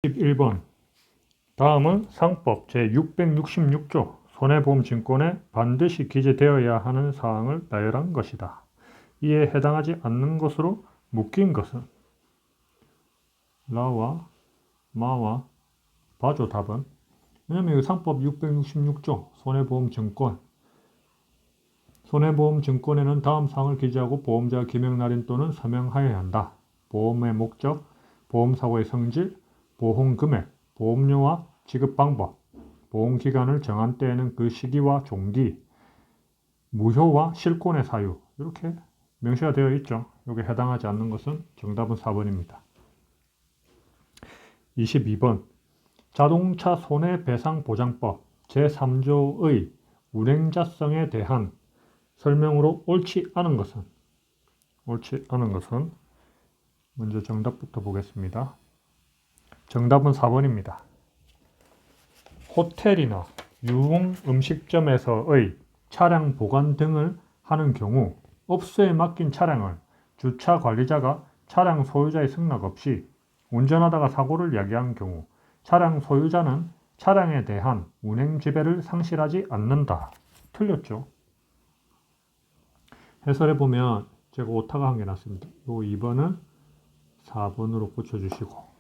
11번. 다음은 상법 제666조 손해보험증권에 반드시 기재되어야 하는 사항을 나열한 것이다. 이에 해당하지 않는 것으로 묶인 것은 라와 마와 바죠. 답은. 왜냐면 이 상법 666조 손해보험증권에는 다음 사항을 기재하고 보험자가 기명날인 또는 서명하여야 한다. 보험의 목적, 보험사고의 성질, 보험금액, 보험료와 지급 방법, 보험기간을 정한 때에는 그 시기와 종기, 무효와 실권의 사유 이렇게 명시가 되어 있죠. 여기에 해당하지 않는 것은 정답은 4번입니다. 22번. 자동차 손해배상보장법 제3조의 운행자성에 대한 설명으로 옳지 않은 것은 먼저 정답부터 보겠습니다. 정답은 4번입니다. 호텔이나 유흥 음식점에서의 차량 보관 등을 하는 경우 업소에 맡긴 차량을 주차 관리자가 차량 소유자의 승낙 없이 운전하다가 사고를 야기한 경우 차량 소유자는 차량에 대한 운행 지배를 상실하지 않는다. 틀렸죠? 해설해 보면 제가 오타가 한 개 났습니다. 요 2번은 4번으로 고쳐주시고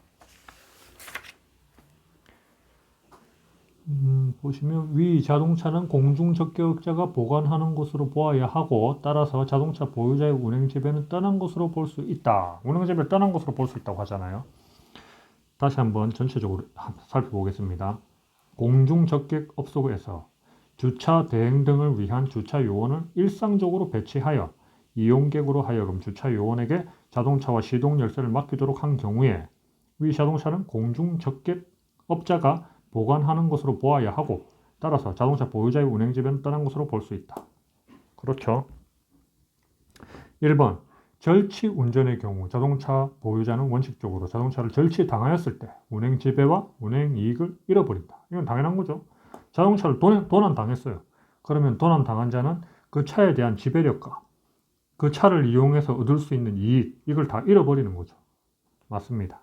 보시면 위 자동차는 공중적격자가 보관하는 것으로 보아야 하고 따라서 자동차 보유자의 운행지배는 떠난 것으로 볼 수 있다. 운행지배를 떠난 것으로 볼 수 있다고 하잖아요. 다시 한번 전체적으로 살펴보겠습니다. 공중적객 업소에서 주차 대행 등을 위한 주차 요원을 일상적으로 배치하여 이용객으로 하여금 주차 요원에게 자동차와 시동 열쇠를 맡기도록 한 경우에 위 자동차는 공중적객 업자가 보관하는 것으로 보아야 하고 따라서 자동차 보유자의 운행지배는 떠난 것으로 볼 수 있다. 그렇죠? 1번. 절취 운전의 경우 자동차 보유자는 원칙적으로 자동차를 절취당하였을 때 운행지배와 운행이익을 잃어버린다. 이건 당연한 거죠. 자동차를 도난당했어요. 그러면 도난당한 자는 그 차에 대한 지배력과 그 차를 이용해서 얻을 수 있는 이익, 이걸 다 잃어버리는 거죠. 맞습니다.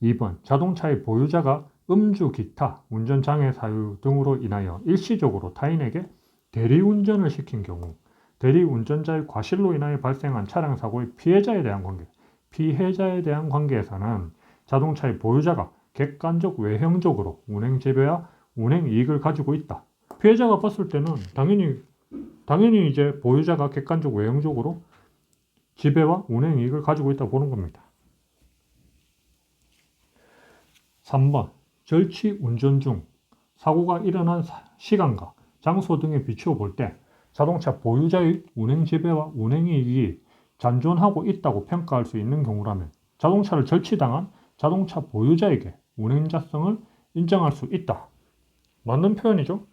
2번. 자동차의 보유자가 음주, 기타, 운전장애 사유 등으로 인하여 일시적으로 타인에게 대리운전을 시킨 경우 대리운전자의 과실로 인하여 발생한 차량 사고의 피해자에 대한 관계에서는 자동차의 보유자가 객관적 외형적으로 운행지배와 운행이익을 가지고 있다. 피해자가 봤을 때는 당연히 이제 보유자가 객관적 외형적으로 지배와 운행이익을 가지고 있다고 보는 겁니다. 3번. 절취 운전 중 사고가 일어난 시간과 장소 등에 비추어 볼 때 자동차 보유자의 운행 지배와 운행이익이 잔존하고 있다고 평가할 수 있는 경우라면 자동차를 절취당한 자동차 보유자에게 운행자성을 인정할 수 있다. 맞는 표현이죠?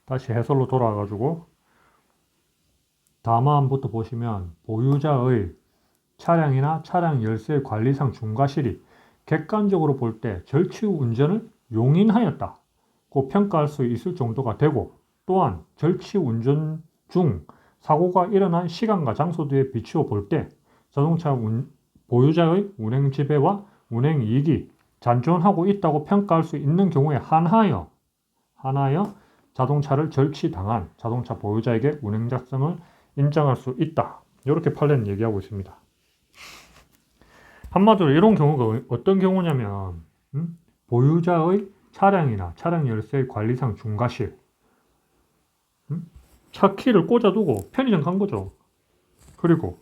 다시 해설로 돌아와가지고 다음부터 보시면 보유자의 차량이나 차량 열쇠 관리상 중과실이 객관적으로 볼 때 절취 운전을 용인하였다고 평가할 수 있을 정도가 되고 또한 절취 운전 중 사고가 일어난 시간과 장소 뒤에 비추어 볼 때 자동차 보유자의 운행 지배와 운행 이익이 잔존하고 있다고 평가할 수 있는 경우에 한하여 자동차를 절취당한 자동차 보유자에게 운행자성을 인정할 수 있다. 이렇게 판례는 얘기하고 있습니다. 한마디로 이런 경우가 어떤 경우냐면 보유자의 차량이나 차량 열쇠 관리상 중과실 차 키를 꽂아두고 편의점 간 거죠. 그리고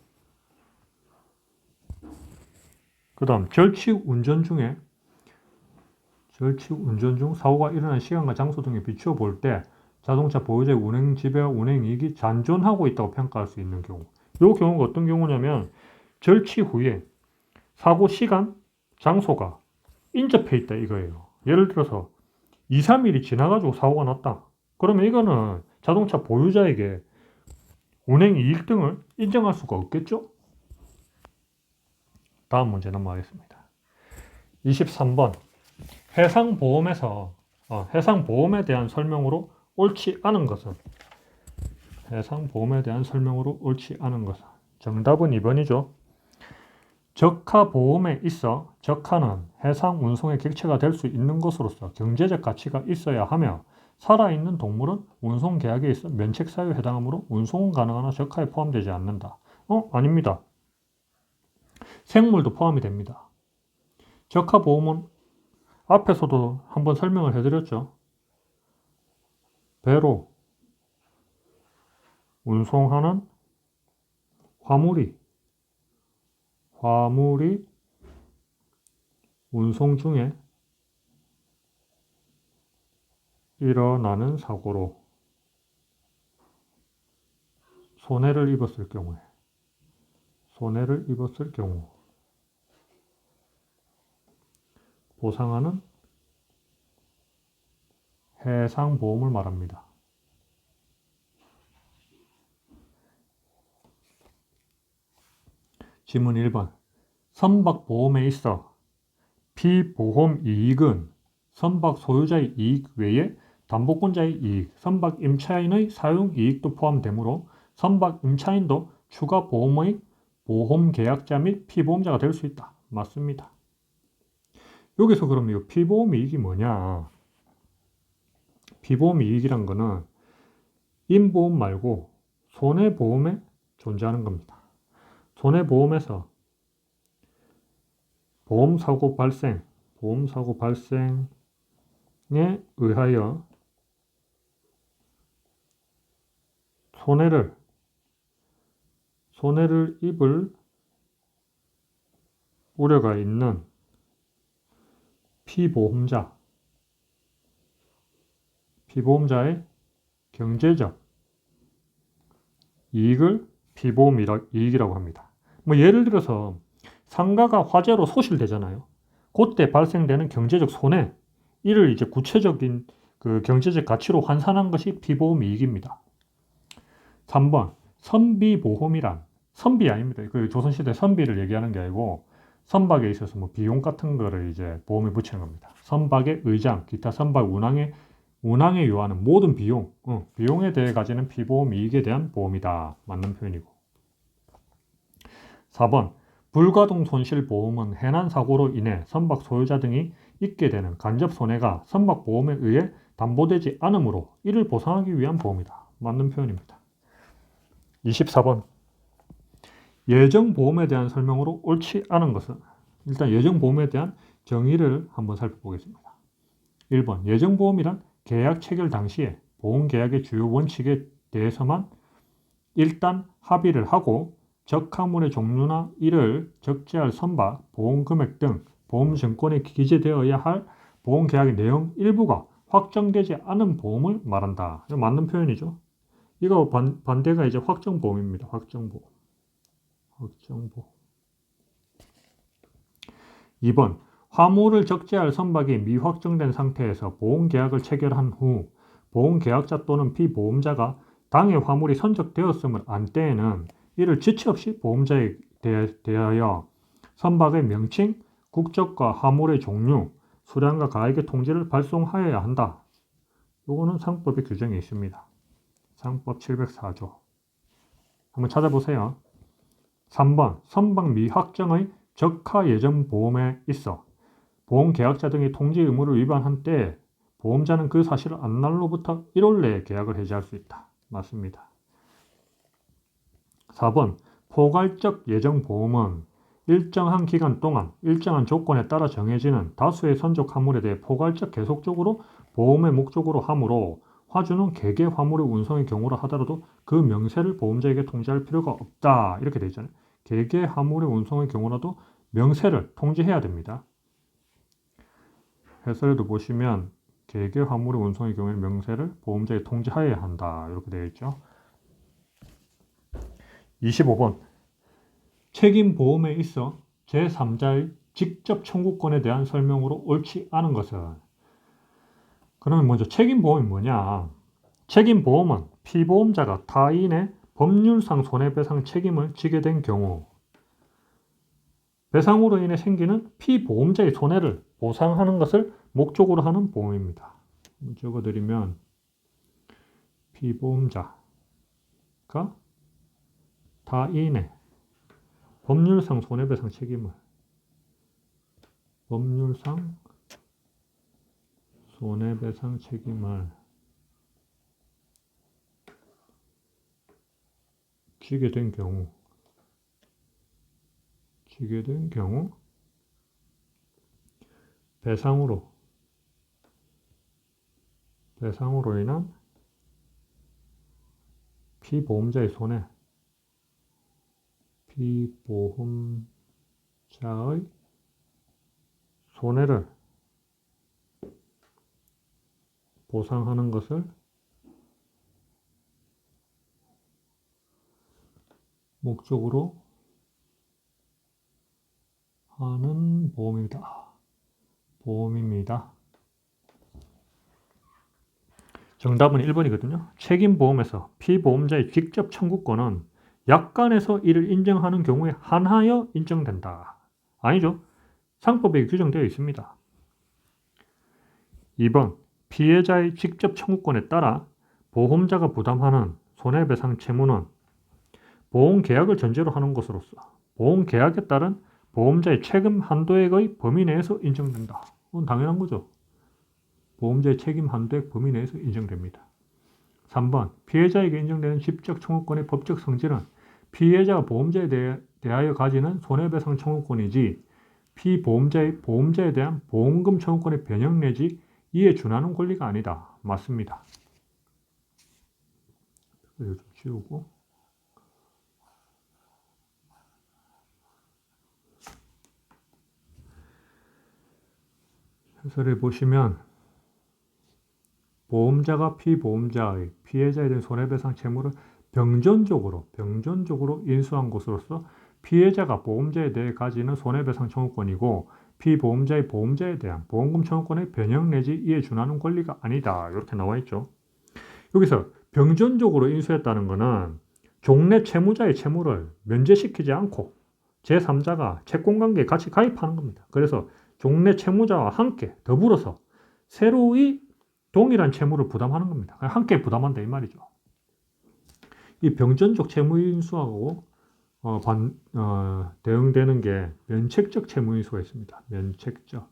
그 다음 절취 운전 중 사고가 일어난 시간과 장소 등에 비추어 볼 때 자동차 보유자의 운행 지배와 운행 이익이 잔존하고 있다고 평가할 수 있는 경우. 이 경우가 어떤 경우냐면 절취 후에 사고 시간, 장소가 인접해 있다 이거예요. 예를 들어서 2, 3일이 지나가지고 사고가 났다. 그러면 이거는 자동차 보유자에게 운행 이익 등을 인정할 수가 없겠죠? 다음 문제 넘어가겠습니다. 23번. 해상보험에 대한 설명으로 옳지 않은 것은 정답은 2번이죠. 적하보험에 있어 적하는 해상 운송의 객체가 될 수 있는 것으로서 경제적 가치가 있어야 하며 살아있는 동물은 운송계약에 있어 면책사유에 해당하므로 운송은 가능하나 적하에 포함되지 않는다. 아닙니다. 생물도 포함이 됩니다. 적하보험은 앞에서도 한번 설명을 해드렸죠. 배로 운송하는 화물이 운송 중에 일어나는 사고로 손해를 입었을 경우 보상하는 해상보험을 말합니다. 질문 1번. 선박보험에 있어 피보험 이익은 선박 소유자의 이익 외에 담보권자의 이익, 선박 임차인의 사용 이익도 포함되므로 선박 임차인도 추가 보험의 보험계약자 및 피보험자가 될 수 있다. 맞습니다. 여기서 그럼 이 피보험 이익이 뭐냐? 피보험 이익이란 거는 인보험 말고 손해보험에 존재하는 겁니다. 손해보험에서 보험사고 발생에 의하여 손해를 입을 우려가 있는 피보험자의 경제적 이익을 피보험 이익이라고 합니다. 예를 들어서 상가가 화재로 소실되잖아요. 그때 발생되는 경제적 손해, 이를 이제 구체적인 그 경제적 가치로 환산한 것이 피보험 이익입니다. 3번, 선비보험이란, 선비 아닙니다. 그 조선시대 선비를 얘기하는 게 아니고 선박에 있어서 비용 같은 거를 이제 보험에 붙이는 겁니다. 선박의 의장, 기타 선박 운항에 요하는 모든 비용에 대해 가지는 피보험 이익에 대한 보험이다. 맞는 표현이고. 4번, 불가동 손실 보험은 해난 사고로 인해 선박 소유자 등이 입게 되는 간접 손해가 선박 보험에 의해 담보되지 않으므로 이를 보상하기 위한 보험이다. 맞는 표현입니다. 24번, 예정보험에 대한 설명으로 옳지 않은 것은, 일단 예정보험에 대한 정의를 한번 살펴보겠습니다. 1번, 예정보험이란 계약 체결 당시에 보험계약의 주요 원칙에 대해서만 일단 합의를 하고 적하물의 종류나 이를 적재할 선박, 보험금액 등 보험증권에 기재되어야 할 보험계약의 내용 일부가 확정되지 않은 보험을 말한다. 이거 맞는 표현이죠. 이거 반대가 이제 확정보험입니다. 확정보험. 2번, 화물을 적재할 선박이 미확정된 상태에서 보험계약을 체결한 후 보험계약자 또는 피보험자가 당해 화물이 선적되었음을 안 때에는 이를 지체 없이 보험자에 대하여 선박의 명칭, 국적과 화물의 종류, 수량과 가액의 통지를 발송하여야 한다. 이거는 상법의 규정이 있습니다. 상법 704조. 한번 찾아보세요. 3번, 선박 미확정의 적하 예정 보험에 있어 보험계약자 등이 통지 의무를 위반한 때 보험자는 그 사실을 안 날로부터 1월 내에 계약을 해지할 수 있다. 맞습니다. 4번, 포괄적 예정보험은 일정한 기간 동안 일정한 조건에 따라 정해지는 다수의 선적 화물에 대해 포괄적 계속적으로 보험의 목적으로 하므로 화주는 개개 화물의 운송의 경우라 하더라도 그 명세를 보험자에게 통지할 필요가 없다. 이렇게 되어 있잖아요. 개개 화물의 운송의 경우라도 명세를 통지해야 됩니다. 해설에도 보시면 개개 화물의 운송의 경우에는 명세를 보험자에게 통지하여야 한다. 이렇게 되어 있죠. 25번, 책임보험에 있어 제3자의 직접 청구권에 대한 설명으로 옳지 않은 것은, 그러면 먼저 책임보험이 뭐냐? 책임보험은 피보험자가 타인의 법률상 손해배상 책임을 지게 된 경우 배상으로 인해 생기는 피보험자의 손해를 보상하는 것을 목적으로 하는 보험입니다. 적어드리면 피보험자가 타인의 법률상 손해배상 책임을 법률상 손해배상 책임을 지게 된 경우 배상으로 인한 피보험자의 손해를 보상하는 것을 목적으로 하는 보험입니다. 정답은 1번이거든요. 책임보험에서 피보험자의 직접 청구권은 약관에서 이를 인정하는 경우에 한하여 인정된다. 아니죠. 상법에 규정되어 있습니다. 2번 피해자의 직접 청구권에 따라 보험자가 부담하는 손해배상 채무는 보험계약을 전제로 하는 것으로서 보험계약에 따른 보험자의 책임 한도액의 범위 내에서 인정된다. 그건 당연한 거죠. 보험자의 책임 한도액 범위 내에서 인정됩니다. 3번 피해자에게 인정되는 직접 청구권의 법적 성질은 피해자가 보험자에 대하여 가지는 손해배상 청구권이지 보험자에 대한 보험금 청구권의 변형 내지 이에 준하는 권리가 아니다. 맞습니다. 이거 좀 지우고 해설해 보시면 보험자가 피보험자의 피해자에 대한 손해배상 채무를 병전적으로 인수한 것으로서 피해자가 보험자에 대해 가지는 손해배상 청구권이고 피보험자의 보험자에 대한 보험금 청구권의 변형 내지 이에 준하는 권리가 아니다. 이렇게 나와 있죠. 여기서 병전적으로 인수했다는 것은 종래 채무자의 채무를 면제시키지 않고 제3자가 채권관계에 같이 가입하는 겁니다. 그래서 종래 채무자와 함께 더불어서 새로이 동일한 채무를 부담하는 겁니다. 함께 부담한다 이 말이죠. 이 병전적 채무인수하고 대응되는 게 면책적 채무인수가 있습니다. 면책적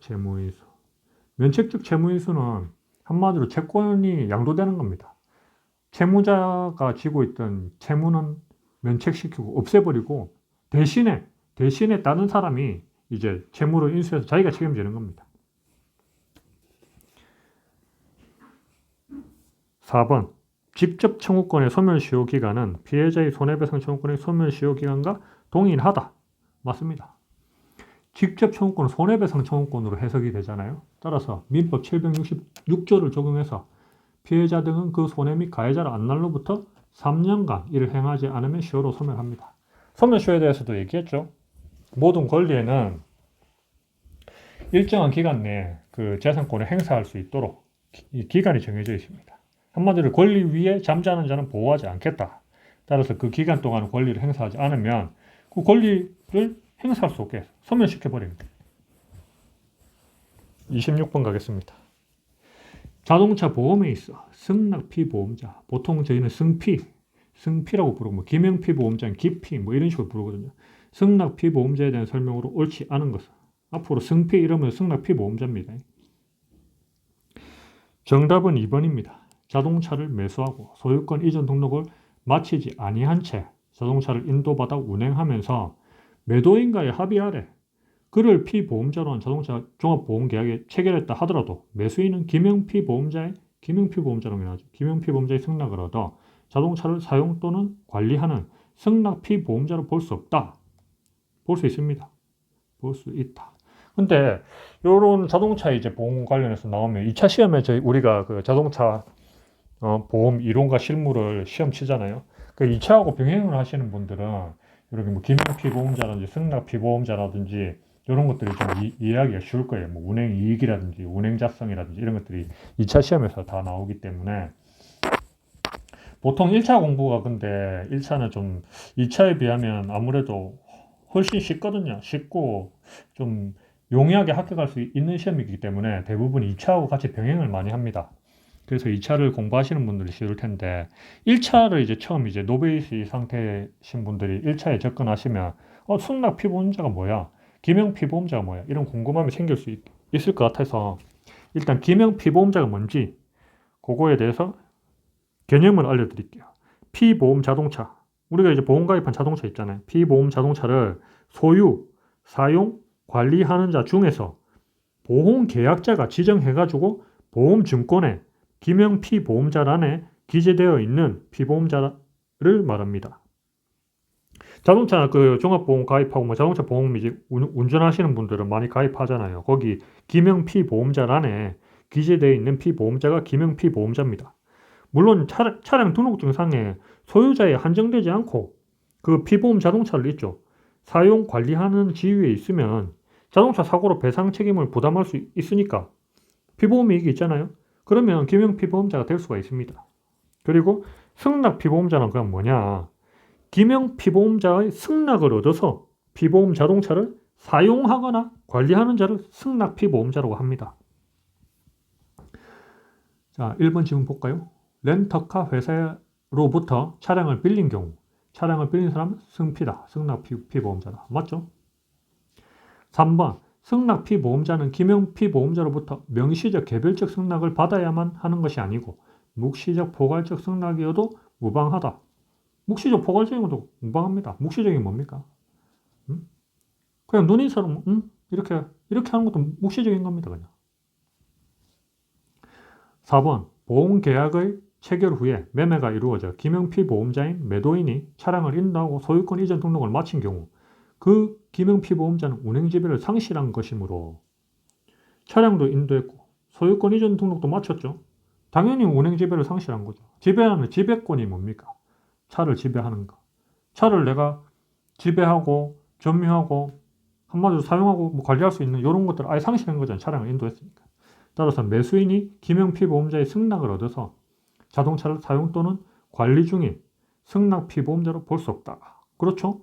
채무인수. 면책적 채무인수는 한마디로 채권이 양도되는 겁니다. 채무자가 지고 있던 채무는 면책시키고 없애버리고 대신에 다른 사람이 이제 채무를 인수해서 자기가 책임지는 겁니다. 4번 직접 청구권의 소멸시효 기간은 피해자의 손해배상 청구권의 소멸시효 기간과 동일하다. 맞습니다. 직접 청구권은 손해배상 청구권으로 해석이 되잖아요. 따라서 민법 766조를 적용해서 피해자 등은 그 손해 및 가해자를 안 날로부터 3년간 이를 행하지 않으면 시효로 소멸합니다. 소멸시효에 대해서도 얘기했죠. 모든 권리에는 일정한 기간 내에 그 재산권을 행사할 수 있도록 기간이 정해져 있습니다. 한마디로 권리 위에 잠자는 자는 보호하지 않겠다. 따라서 그 기간 동안 권리를 행사하지 않으면 그 권리를 행사할 수 없게 소멸시켜버립니다. 26번 가겠습니다. 자동차 보험에 있어 승낙 피보험자, 보통 저희는 승피라고 부르고 뭐 기명피 보험자는 기피 뭐 이런 식으로 부르거든요. 승낙 피보험자에 대한 설명으로 옳지 않은 것은 앞으로 승피 이러면 승낙 피보험자입니다. 정답은 2번입니다. 자동차를 매수하고 소유권 이전 등록을 마치지 아니한 채 자동차를 인도받아 운행하면서 매도인과의 합의 아래 그를 피보험자로 한 자동차 종합보험계약에 체결했다 하더라도 매수인은 기명피보험자의 승낙을 얻어 자동차를 사용 또는 관리하는 승낙피보험자로 볼 수 없다. 볼 수 있습니다. 볼 수 있다. 근데 이런 자동차 이제 보험 관련해서 나오면 2차 시험에 우리가 그 자동차 보험 이론과 실무를 시험 치잖아요. 그 2차하고 병행을 하시는 분들은 이렇게 뭐 기명피보험자라든지 승낙피보험자라든지 이런 것들이 좀 이해하기가 쉬울 거예요. 뭐 운행 이익이라든지 운행 자성이라든지 이런 것들이 2차 시험에서 다 나오기 때문에 보통 1차 공부가 근데 1차는 좀 2차에 비하면 아무래도 훨씬 쉽거든요. 쉽고 좀 용이하게 합격할 수 있는 시험이기 때문에 대부분 2차하고 같이 병행을 많이 합니다. 그래서 2차를 공부하시는 분들이 쉬울 텐데 1차를 이제 처음 이제 노베이스 상태신 분들이 1차에 접근하시면 승낙 피보험자가 뭐야? 기명 피보험자가 뭐야? 이런 궁금함이 생길 수 있을 것 같아서 일단 기명 피보험자가 뭔지 그거에 대해서 개념을 알려드릴게요. 피보험 자동차. 우리가 이제 보험 가입한 자동차 있잖아요. 피보험 자동차를 소유, 사용, 관리하는 자 중에서 보험 계약자가 지정해가지고 보험증권에 기명 피보험자란에 기재되어 있는 피보험자를 말합니다. 자동차 그 종합보험 가입하고 뭐 자동차 보험 이제 운전하시는 분들은 많이 가입하잖아요. 거기 기명 피보험자란에 기재되어 있는 피보험자가 기명 피보험자입니다. 물론 차량 등록증상에 소유자에 한정되지 않고 그 피보험 자동차를 있죠. 사용 관리하는 지위에 있으면 자동차 사고로 배상 책임을 부담할 수 있으니까 피보험이 이게 있잖아요. 그러면 기명 피보험자가 될 수가 있습니다. 그리고 승낙 피보험자는 그냥 뭐냐? 기명 피보험자의 승낙을 얻어서 피보험 자동차를 사용하거나 관리하는 자를 승낙 피보험자라고 합니다. 자, 1번 질문 볼까요? 렌터카 회사로부터 차량을 빌린 경우 차량을 빌린 사람은 승피다. 승낙 피보험자다. 맞죠? 3번 승낙 피보험자는 기명 피보험자로부터 명시적 개별적 승낙을 받아야만 하는 것이 아니고 묵시적 포괄적 승낙이어도 무방하다. 묵시적 포괄적인 것도 무방합니다. 묵시적인 게 뭡니까? 그냥 눈인 사람 이렇게 하는 것도 묵시적인 겁니다. 그냥. 4번 보험계약의 체결 후에 매매가 이루어져 기명피보험자인 매도인이 차량을 인도하고 소유권 이전 등록을 마친 경우 그 기명피보험자는 운행지배를 상실한 것이므로 차량도 인도했고 소유권 이전 등록도 마쳤죠. 당연히 운행지배를 상실한 거죠. 지배하는 지배권이 뭡니까? 차를 지배하는 거. 차를 내가 지배하고 점유하고 한마디로 사용하고 뭐 관리할 수 있는 이런 것들을 아예 상실한 거잖아요. 차량을 인도했으니까. 따라서 매수인이 기명피보험자의 승낙을 얻어서 자동차를 사용 또는 관리 중인 승낙피보험자로 볼 수 없다. 그렇죠?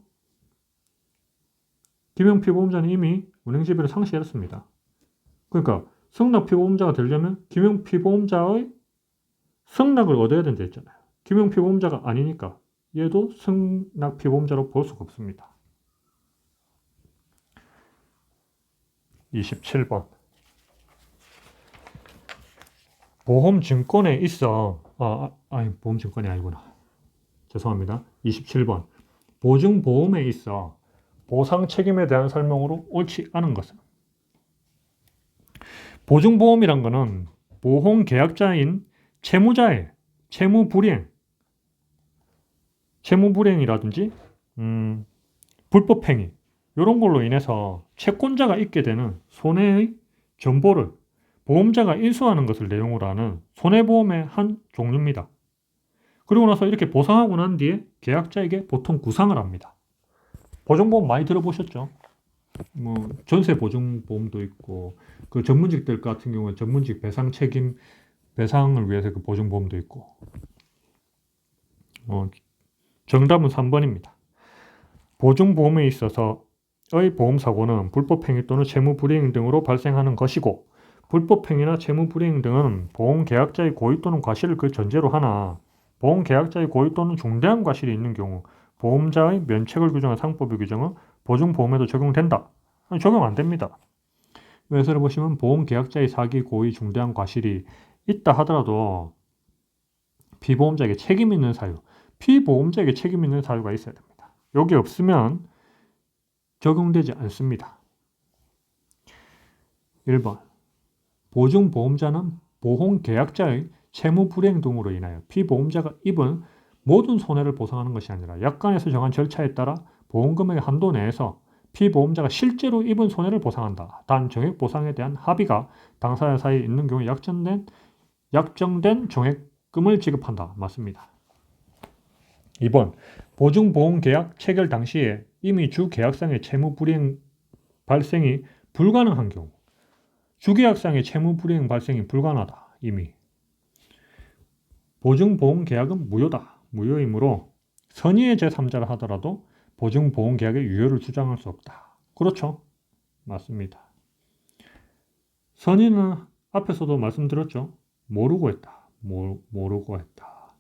기명피보험자는 이미 운행지배를 상실했습니다. 그러니까 승낙피보험자가 되려면 기명피보험자의 승낙을 얻어야 된다 했잖아요. 기명피보험자가 아니니까 얘도 승낙피보험자로 볼 수가 없습니다. 27번 보험증권에 있어 아니 보험증권이 아니구나. 죄송합니다. 27번 보증보험에 있어 보상 책임에 대한 설명으로 옳지 않은 것은 보증보험이란 거는 보험계약자인 채무자의 채무불이행이라든지 불법행위 이런 걸로 인해서 채권자가 있게 되는 손해의 전보를 보험자가 인수하는 것을 내용으로 하는 손해보험의 한 종류입니다. 그리고 나서 이렇게 보상하고 난 뒤에 계약자에게 보통 구상을 합니다. 보증보험 많이 들어보셨죠? 뭐 전세 보증보험도 있고 그 전문직들 같은 경우는 전문직 배상 책임 배상을 위해서 그 보증보험도 있고 정답은 3번입니다. 보증보험에 있어서의 보험사고는 불법행위 또는 채무불이행 등으로 발생하는 것이고 불법행위나 채무불이행 등은 보험계약자의 고의 또는 과실을 그 전제로 하나 보험계약자의 고의 또는 중대한 과실이 있는 경우 보험자의 면책을 규정한 상법의 규정은 보증보험에도 적용된다. 아니, 적용 안 됩니다. 외서를 보시면 보험계약자의 사기, 고의, 중대한 과실이 있다 하더라도 피보험자에게 책임 있는 사유, 피보험자에게 책임 있는 사유가 있어야 됩니다. 여기 없으면 적용되지 않습니다. 1번 보증보험자는 보험계약자의 채무불이행 등으로 인하여 피보험자가 입은 모든 손해를 보상하는 것이 아니라 약관에서 정한 절차에 따라 보험금액의 한도 내에서 피보험자가 실제로 입은 손해를 보상한다. 단 정액 보상에 대한 합의가 당사자 사이에 있는 경우 약정된 정액금을 지급한다. 맞습니다. 2번 보증보험계약 체결 당시에 이미 주계약상의 채무불이행 발생이 불가능한 경우 주계약상의 채무불이행 발생이 불가능하다. 이미 보증보험계약은 무효다. 무효이므로 선의의 제3자를 하더라도 보증보험계약의 유효를 주장할 수 없다. 그렇죠? 맞습니다. 선의는 앞에서도 말씀드렸죠. 모르고 했다. 모르고 했다.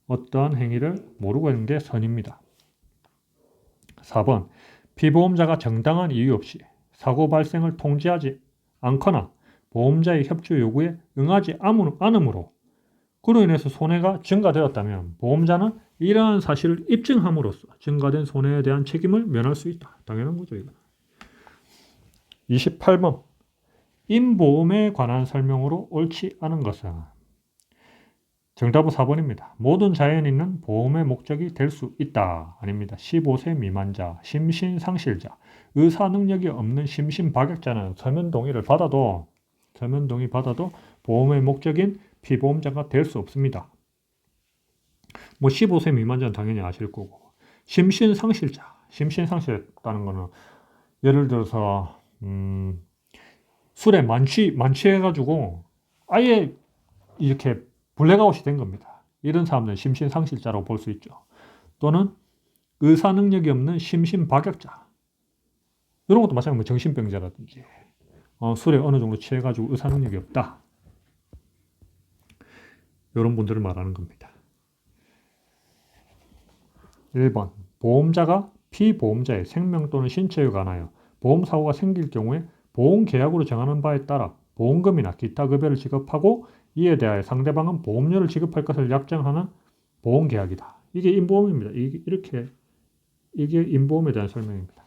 어떠한 행위를 모르고 했는 게 선입니다. 4번 피보험자가 정당한 이유 없이 사고 발생을 통지하지 않거나 보험자의 협조 요구에 응하지 않으므로 그로 인해서 손해가 증가되었다면 보험자는 이러한 사실을 입증함으로써 증가된 손해에 대한 책임을 면할 수 있다. 당연한 거죠, 이거. 28번 임보험에 관한 설명으로 옳지 않은 것은 정답은 4번입니다. 모든 자연인은 보험의 목적이 될 수 있다. 아닙니다. 15세 미만자, 심신상실자, 의사능력이 없는 심신박약자는 서면 동의를 받아도 보험의 목적인 피보험자가 될 수 없습니다. 15세 미만자는 당연히 아실 거고, 심신상실했다는 거는 예를 들어서 술에 만취해가지고 아예 이렇게 블랙아웃이 된 겁니다. 이런 사람들은 심신상실자라고 볼 수 있죠. 또는 의사능력이 없는 심신박약자, 이런 것도 마찬가지로 정신병자라든지 술에 어느 정도 취해가지고 의사능력이 없다, 이런 분들을 말하는 겁니다. 1번 보험자가 피보험자의 생명 또는 신체에 관하여 보험사고가 생길 경우에 보험계약으로 정하는 바에 따라 보험금이나 기타 급여를 지급하고 이에 대하여 상대방은 보험료를 지급할 것을 약정하는 보험계약이다. 이게 임보험입니다. 이게 임보험에 대한 설명입니다.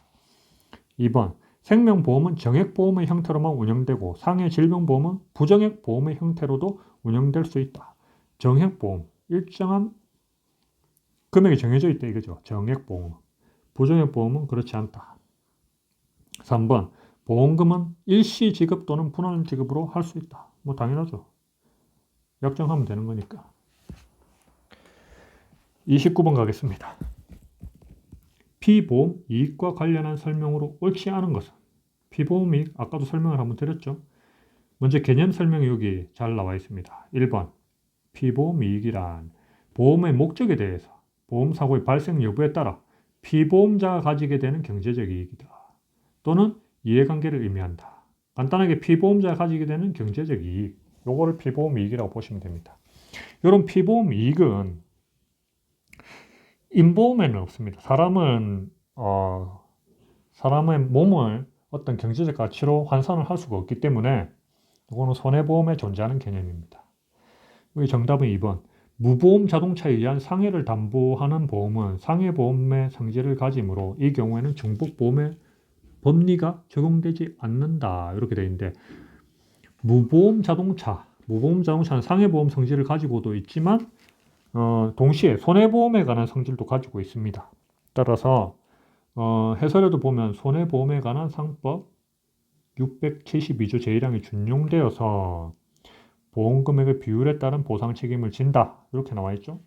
2번 생명보험은 정액보험의 형태로만 운영되고 상해질병보험은 부정액보험의 형태로도 운영될 수 있다. 정액보험, 일정한 금액이 정해져 있다 이거죠. 정액보험. 부정액보험은 그렇지 않다. 3번 보험금은 일시 지급 또는 분할 지급으로 할 수 있다. 당연하죠. 약정하면 되는 거니까. 29번 가겠습니다. 피보험 이익과 관련한 설명으로 옳지 않은 것은 피보험 이익, 아까도 설명을 한번 드렸죠. 먼저 개념 설명이 여기 잘 나와 있습니다. 1번 피보험 이익이란 보험의 목적에 대해서 보험사고의 발생 여부에 따라 피보험자가 가지게 되는 경제적 이익이다. 또는 이해관계를 의미한다. 간단하게 피보험자가 가지게 되는 경제적 이익, 요거를 피보험 이익이라고 보시면 됩니다. 이런 피보험 이익은 임보험에는 없습니다. 사람의 몸을 어떤 경제적 가치로 환산을 할 수가 없기 때문에 이거는 손해보험에 존재하는 개념입니다. 여기 정답은 2번. 무보험 자동차에 의한 상해를 담보하는 보험은 상해보험의 성질을 가지므로 이 경우에는 중복보험의 법리가 적용되지 않는다. 이렇게 되어 있는데, 무보험 자동차는 상해보험 성질을 가지고도 있지만 동시에 손해보험에 관한 성질도 가지고 있습니다. 따라서 해설에도 보면 손해보험에 관한 상법 672조 제1항이 준용되어서 보험금액의 비율에 따른 보상 책임을 진다. 이렇게 나와 있죠.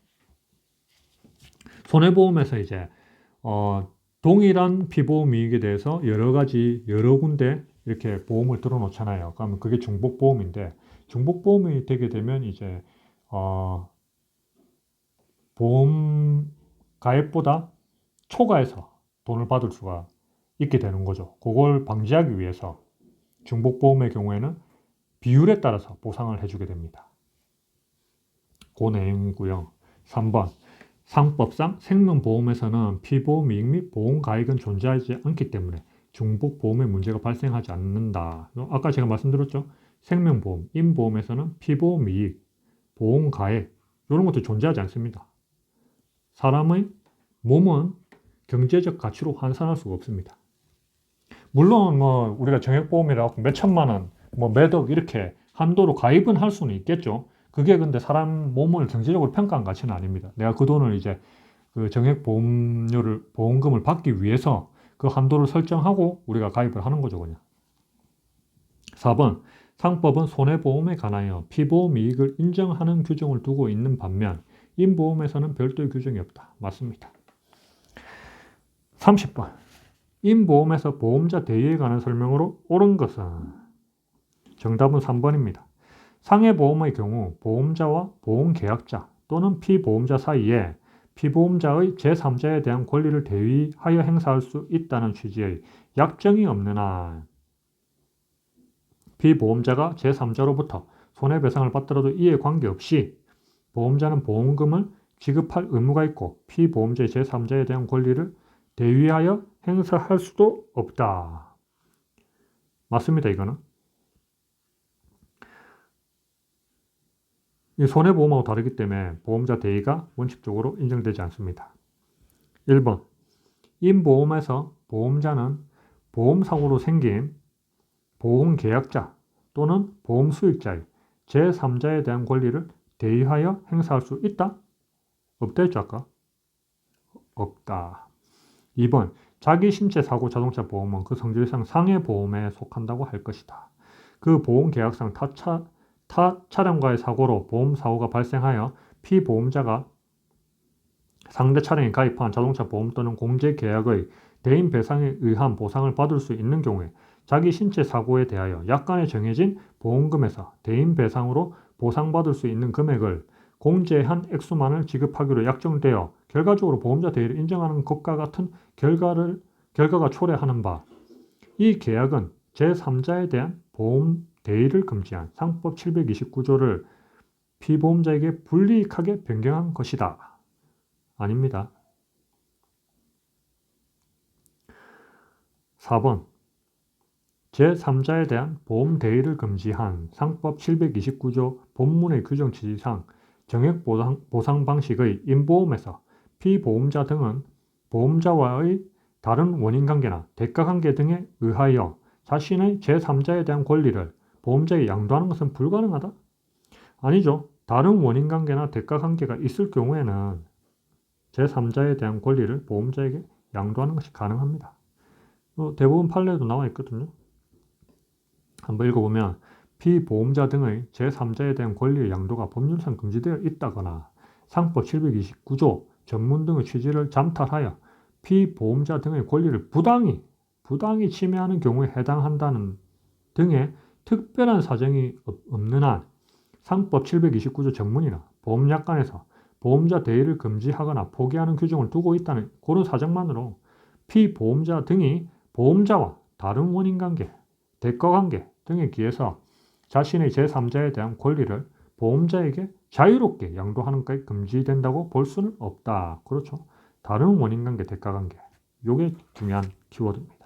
손해보험에서 이제 동일한 피보험 이익에 대해서 여러 군데 이렇게 보험을 들어놓잖아요. 그러면 그게 중복보험인데, 중복보험이 되게 되면 이제 보험 가액보다 초과해서 돈을 받을 수가 있게 되는 거죠. 그걸 방지하기 위해서 중복보험의 경우에는 비율에 따라서 보상을 해주게 됩니다. 그 내용이고요. 3번 상법상 생명보험에서는 피보험 이익 및 보험 가액은 존재하지 않기 때문에 중복보험의 문제가 발생하지 않는다. 아까 제가 말씀드렸죠. 생명보험, 임보험에서는 피보험 이익, 보험 가액 이런 것도 존재하지 않습니다. 사람의 몸은 경제적 가치로 환산할 수가 없습니다. 물론 우리가 정액보험이라고 몇 천만 원, 몇 억 이렇게 한도로 가입은 할 수는 있겠죠. 그게 근데 사람 몸을 경제적으로 평가한 가치는 아닙니다. 내가 그 돈을 이제 그 보험금을 받기 위해서 그 한도를 설정하고 우리가 가입을 하는 거죠, 그냥. 4번 상법은 손해보험에 관하여 피보험 이익을 인정하는 규정을 두고 있는 반면 임보험에서는 별도의 규정이 없다. 맞습니다. 30번 임보험에서 보험자 대위에 관한 설명으로 옳은 것은 정답은 3번입니다. 상해보험의 경우 보험자와 보험계약자 또는 피보험자 사이에 피보험자의 제3자에 대한 권리를 대위하여 행사할 수 있다는 취지의 약정이 없는 한 피보험자가 제3자로부터 손해배상을 받더라도 이에 관계없이 보험자는 보험금을 지급할 의무가 있고 피보험자의 제3자에 대한 권리를 대위하여 행사할 수도 없다. 맞습니다. 이거는. 이 손해보험하고 다르기 때문에 보험자 대위가 원칙적으로 인정되지 않습니다. 1번. 임보험에서 보험자는 보험사고로 생긴 보험계약자 또는 보험수익자의 제3자에 대한 권리를 대위하여 행사할 수 있다? 없다 했죠 아까? 없다. 2번. 자기 신체 사고 자동차 보험은 그 성질상 상해보험에 속한다고 할 것이다. 그 보험계약상 타 차량과의 사고로 보험사고가 발생하여 피보험자가 상대 차량에 가입한 자동차 보험 또는 공제계약의 대인 배상에 의한 보상을 받을 수 있는 경우에 자기 신체 사고에 대하여 약관에 정해진 보험금에서 대인 배상으로 보상받을 수 있는 금액을 공제한 액수만을 지급하기로 약정되어 결과적으로 보험자 대위를 인정하는 것과 같은 결과가 초래하는 바. 이 계약은 제3자에 대한 보험 대위를 금지한 상법 729조를 피보험자에게 불이익하게 변경한 것이다. 아닙니다. 4번. 제3자에 대한 보험 대위를 금지한 상법 729조 본문의 규정 취지상 정액 보상 방식의 임보험에서 피보험자 등은 보험자와의 다른 원인관계나 대가관계 등에 의하여 자신의 제3자에 대한 권리를 보험자에게 양도하는 것은 불가능하다? 아니죠. 다른 원인관계나 대가관계가 있을 경우에는 제3자에 대한 권리를 보험자에게 양도하는 것이 가능합니다. 대부분 판례도 나와 있거든요. 한번 읽어보면 피보험자 등의 제3자에 대한 권리의 양도가 법률상 금지되어 있다거나 상법 729조 전문 등의 취지를 잠탈하여 피보험자 등의 권리를 부당히 침해하는 경우에 해당한다는 등의 특별한 사정이 없는 한 상법 729조 전문이나 보험약관에서 보험자 대위를 금지하거나 포기하는 규정을 두고 있다는 그런 사정만으로 피보험자 등이 보험자와 다른 원인관계, 대가관계 등에 기해서 자신의 제3자에 대한 권리를 보험자에게 자유롭게 양도하는 것이 금지된다고 볼 수는 없다. 그렇죠. 다른 원인관계, 대가관계. 이게 중요한 키워드입니다.